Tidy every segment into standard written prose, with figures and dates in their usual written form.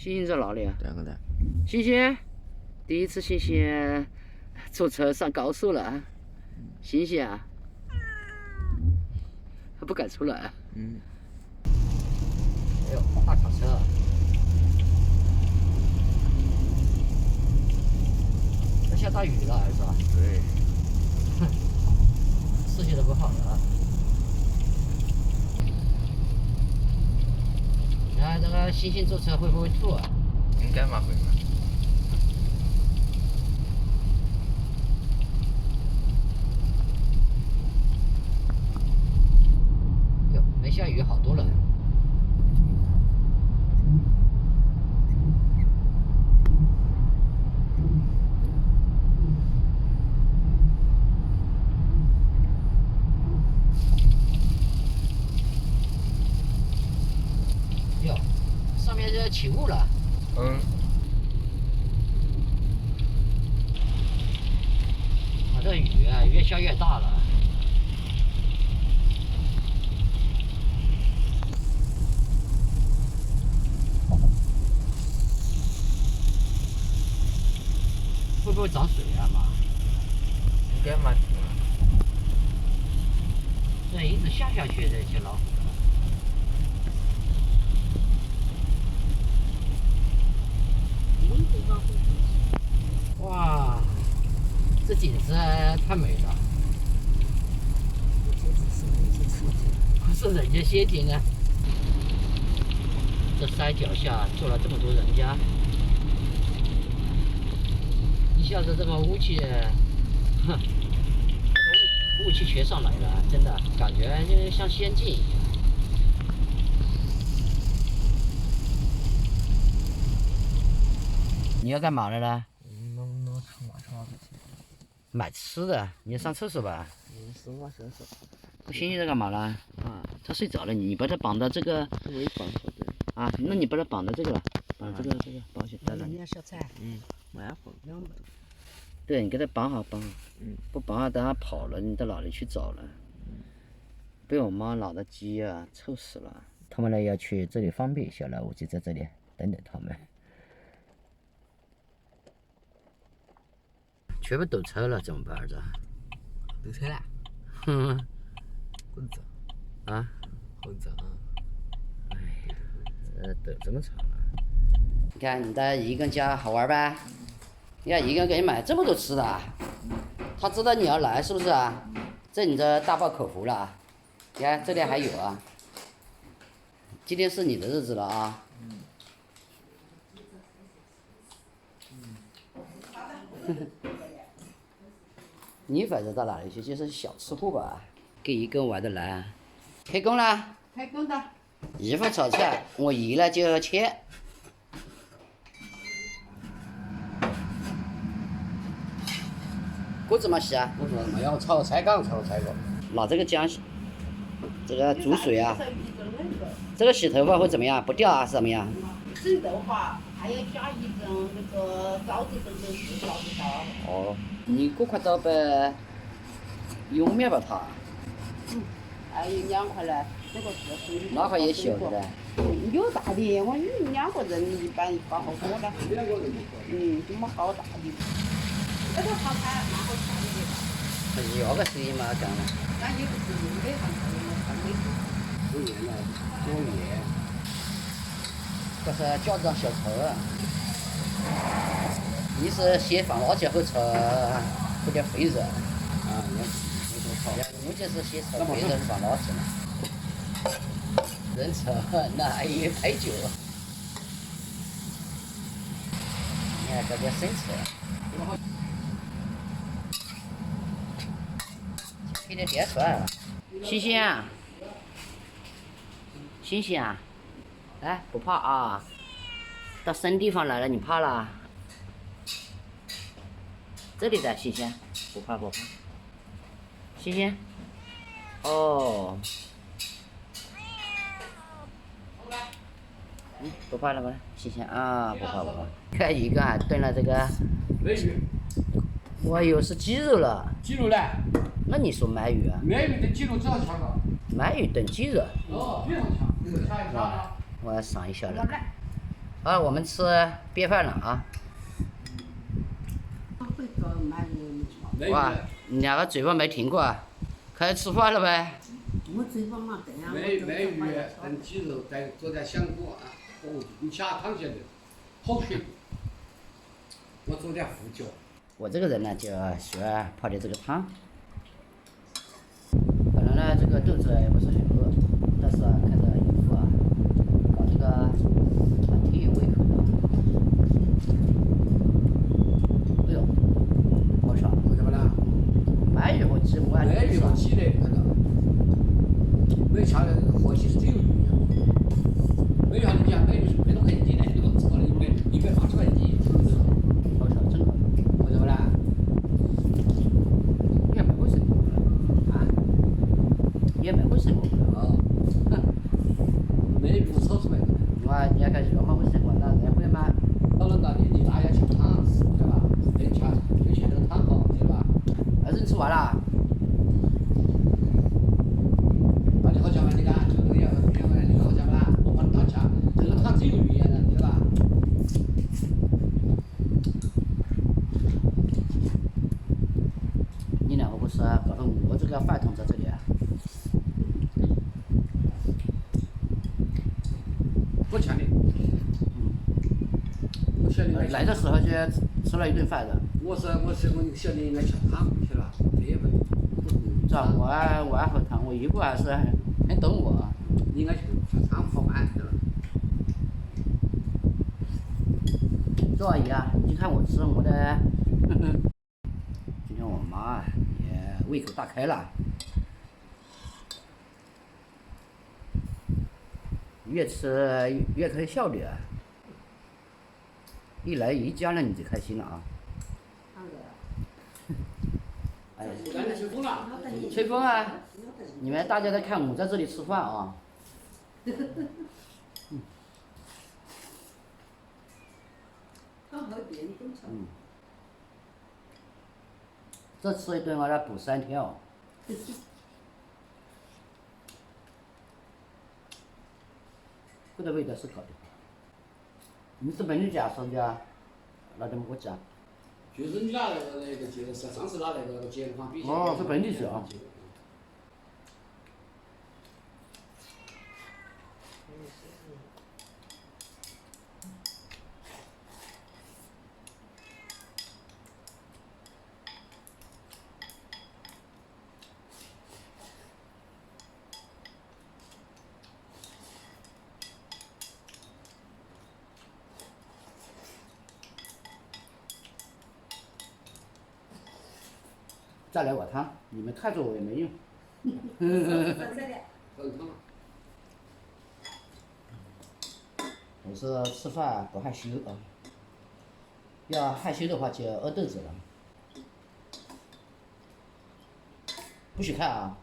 星星在哪里啊？2个蛋。星星，第一次星星坐车上高速了。星星啊，还不敢出来。哎呦，大卡车。要下大雨了，儿子。对。视线都不好了。那这个星星坐车会不会吐啊？应该嘛会嘛。哟，没下雨好多了。哟，上面这起雾了。这雨啊，越下越大了。会不会涨水啊妈？应该嘛。这一直下去这些老虎。哇，这景色太美了。不是人家仙境啊！这山脚下住了这么多人家，一下子这么雾气，哼，雾气全上来了，真的感觉就像仙境一样。你要干嘛了呢？买吃的，你要上厕所吧？星星在干嘛呢？他睡着了，你把他绑到这个。没绑好的。啊，那你把它绑到这个了，绑这个绑起来了。人家小菜。蛮好。对，你给他绑好。不绑好，等他跑了，你到哪里去找了？被我妈拿的鸡啊，臭死了。他们呢要去这里方便一下了，我就在这里等等他们。全部堵车了，怎么办儿子？堵车了。混子。啊？混子啊。等这么长了。你看你的一个家好玩吧？你看一个给你买这么多吃的啊，他知道你要来是不是啊？这你这大饱口福了啊！你看这里还有啊。今天是你的日子了啊。你反正到哪里去？就是小吃货吧，跟一个玩得来。开工了。开工的。一会儿炒菜，我一来就要切。锅子嘛洗啊？我说没有炒菜缸，拿这个姜，这个煮水啊。这个洗头发会怎么样？不掉啊？是怎么样？洗头发还要加一根那个枣子粉跟四条子刀。哦，你这块刀呗，用面包它。还有2块呢，那个是。那块也小的嘞。有大的，我2个人一般包好多的。这么好大的。那个炒菜蛮好吃的。要个声音嘛，干嘛？那也不是每行菜嘛，看美食。多盐了，多盐。这是架子上小炒啊。你是先放辣椒后炒，有点肥肉。我就是先炒肥肉放辣椒嘛。人炒那还有配酒。你看这叫生炒。给点电出来了。星星啊，星星啊，哎，不怕啊？到生地方来了，你怕了？这里的星星，不怕。星星，哦，不怕了吧？星星啊，不怕。看一个还炖了这个。美鱼。我以为是鸡肉了。鸡肉呢？那你说鳗鱼啊？鳗鱼炖鸡肉只要强了。鳗鱼炖鸡肉。非常强，这个强。我要尝一下了。好，我们吃便饭了啊！会搞蛮多的。哇，你两个嘴巴没停过啊？开始吃饭了呗？我嘴巴嘛这样。美鱼炖鸡肉，再做点香菇啊，哦，你加汤现在好吃。我做点胡椒。我这个人呢，就喜欢泡点这个汤。本来呢，这个肚子也不是很饿，但是啊，看着姨父啊，搞这个挺有胃口的。哎呦，好爽！为什么呢？鳗鱼和鸡我还美鱼和鸡的，看到。美鱼下来和鸡是真有鱼呀。美鱼下你讲美鱼是100多块钱斤的，这个炒的180块钱斤，好爽，真好。为什么呢？也没会生活啊，也没会生活。哦，美鱼炒出来的。我你要看热嘛会生活，那热会嘛，老人家年纪大要吃汤，对吧？得吃这个汤好，对吧？儿子你吃完了？那你好讲嘛？你看，这个要你好讲嘛？我帮你打吃，这个汤真有语言的，对吧？你两个不是啊，搞得我这个饭桶在这里啊。我欠你，我晓得你爱来的时候就吃了一顿饭的，我晓得你爱吃汤，晓得吧？这也不，这我爱喝汤，我姨父还是很懂我。你爱吃汤泡饭，晓得吧？周阿姨啊，你看我吃我的，今天我妈也胃口大开了，越吃越开效率啊！一来一家人你就开心了啊！哎呀，赶紧吹风了。吹风啊！你们大家在看我在这里吃饭啊！这吃一顿我来补3天哦。这个味道是搞的。你是本地家是的？那怎么我讲？就是你拿那个接的是上次拿那个结婚比较。哦，是本地是啊。再来碗汤，你们看着我也没用。我是吃饭不害羞啊，要害羞的话就饿肚子了。不许看啊！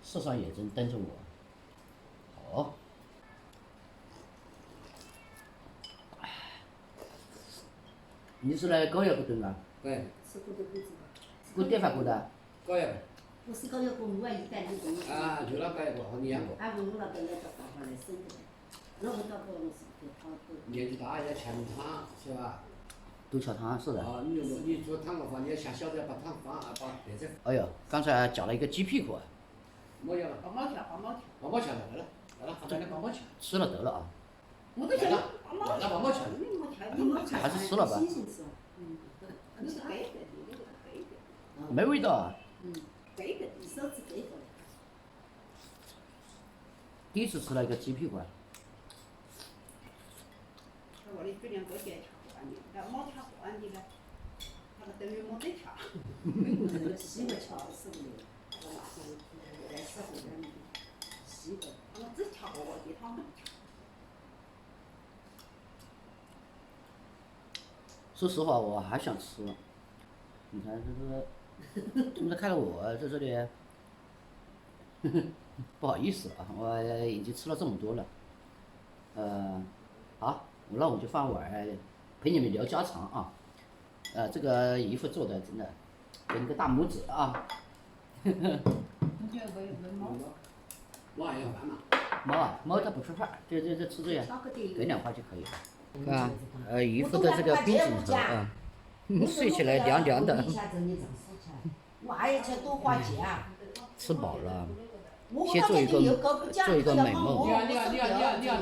射上眼睛瞪着我。好。你是来高压锅炖啊？对。吃过的不知道。过电饭锅的？高压。我是高压锅，我一带你东西。啊，就那高压锅，好你养过。俺问我那个那个办法来生的，那个到高龙是给他都。年纪大要吃汤，是吧？都吃汤是的。啊，你做汤的话，你要下小火把汤放，把别子。哎呦，刚才夹了一个鸡屁股啊！没有了。帮忙吃，帮忙吃。帮忙吃来了，来了，来了，帮忙吃。吃了得了啊！我都吃了，帮忙吃。帮忙吃。还是吃了吧。你是背的，你那个背的。没味道啊。背的，一手指背的。第一次吃了一个鸡屁股啊。我的质量过去吃不完的，但没吃不完的呢，那个等于没得吃。那个西瓜吃是不的，我那时候在吃后边的西瓜，我只吃过我的，他没吃。说实话，我还想吃。你看，你们看到我在这里，不好意思啊，我已经吃了这么多了。好，那我就放碗陪你们聊家常啊。这个姨父做的真的，给你个大拇指啊。你觉得为毛？我还要饭嘛。猫它不吃饭，这吃这样挑个点给2块就可以了，是吧？衣服的这个冰枕头啊，睡起来凉凉的，我还要去多花钱。吃饱了，我先做一个美梦。你看